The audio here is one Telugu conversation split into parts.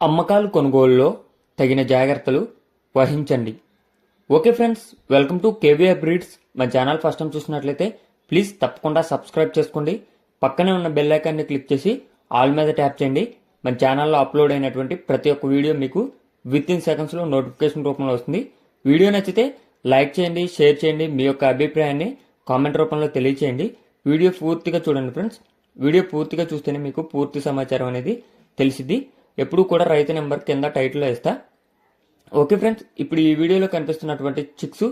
అమ్మకాలు కొనుగోలులో తగిన జాగ్రత్తలు వహించండి. Okay friends, welcome to KVR breeds. మా ఛానల్ ఫస్ట్ టైం చూసినట్లయితే ప్లీజ్ తప్పకుండా సబ్స్క్రైబ్ చేసుకోండి. పక్కనే ఉన్న బెల్ ఐకాన్ని క్లిక్ చేసి ఆల్ మీద ట్యాప్ చేయండి. మన ఛానల్లో అప్లోడ్ అయినటువంటి ప్రతి ఒక్క వీడియో మీకు విత్ ఇన్ సెకండ్స్లో నోటిఫికేషన్ రూపంలో వస్తుంది. వీడియో నచ్చితే లైక్ చేయండి, షేర్ చేయండి, మీ యొక్క అభిప్రాయాన్ని కామెంట్ రూపంలో తెలియచేయండి. వీడియో పూర్తిగా చూడండి ఫ్రెండ్స్. వీడియో పూర్తిగా చూస్తేనే మీకు పూర్తి సమాచారం అనేది తెలిసిద్ది. ఎప్పుడు కూడా రైతు నెంబర్ కింద టైటిల్లో ఇస్తా. ఓకే ఫ్రెండ్స్, ఇప్పుడు ఈ వీడియోలో కనిపిస్తున్నటువంటి చిక్స్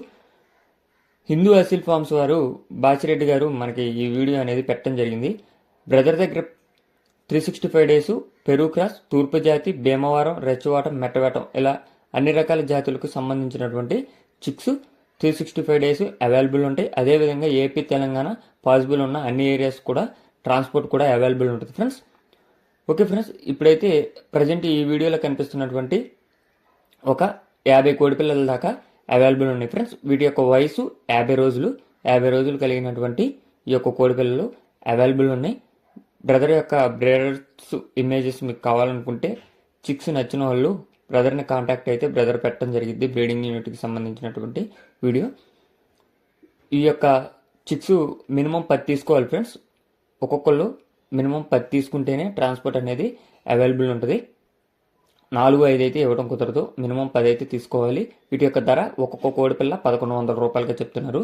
హిందూ అసిల్ ఫార్మ్స్ వారు బాచిరెడ్డి గారు మనకి ఈ వీడియో అనేది పెట్టడం జరిగింది. బ్రదర్ దగ్గర 365 డేస్ పెరుగు క్రాస్, తూర్పు జాతి, భీమవరం, రెచ్చవాటం, మెట్టవేటం ఇలా అన్ని రకాల జాతులకు సంబంధించినటువంటి చిక్స్ 365 డేస్ అవైలబుల్ ఉంటాయి. అదేవిధంగా ఏపీ, తెలంగాణ పాసిబుల్ ఉన్న అన్ని ఏరియాస్ కూడా ట్రాన్స్పోర్ట్ కూడా అవైలబుల్ ఉంటుంది ఫ్రెండ్స్. ఓకే ఫ్రెండ్స్, ఇప్పుడైతే ప్రజెంట్ ఈ వీడియోలో కనిపిస్తున్నటువంటి ఒక 50 కోడిపిల్లల దాకా అవైలబుల్ ఉన్నాయి ఫ్రెండ్స్. వీటి యొక్క వయసు 50 రోజులు కలిగినటువంటి ఈ యొక్క కోడిపిల్లలు అవైలబుల్ ఉన్నాయి. బ్రదర్ యొక్క బ్రీడర్స్ ఇమేజెస్ మీకు కావాలనుకుంటే చిక్స్ నచ్చిన వాళ్ళు బ్రదర్ని కాంటాక్ట్ అయితే బ్రదర్ పెట్టడం జరిగింది. బ్రీడింగ్ యూనిట్కి సంబంధించినటువంటి వీడియో. ఈ యొక్క చిక్స్ మినిమం 10 తీసుకోవాలి ఫ్రెండ్స్. ఒక్కొక్కళ్ళు మినిమం 10 తీసుకుంటేనే ట్రాన్స్పోర్ట్ అనేది అవైలబుల్ ఉంటుంది. 4-5 అయితే ఇవ్వడం కుదరదు, మినిమం 10 అయితే తీసుకోవాలి. వీటి యొక్క ధర ఒక్కొక్క కోడిపిల్ల 1100 రూపాయలుగా చెప్తున్నారు.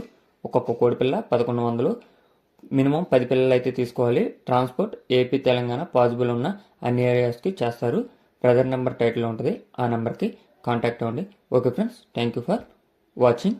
ఒక్కొక్క కోడిపిల్ల 1100. మినిమం 10 పిల్లలు అయితే తీసుకోవాలి. ట్రాన్స్పోర్ట్ ఏపీ, తెలంగాణ పాసిబుల్ ఉన్న అన్ని ఏరియాస్కి చేస్తారు. బ్రదర్ నెంబర్ టైటిల్లో ఉంటుంది, ఆ నెంబర్కి కాంటాక్ట్ అవ్వండి. Okay friends, thank you for watching.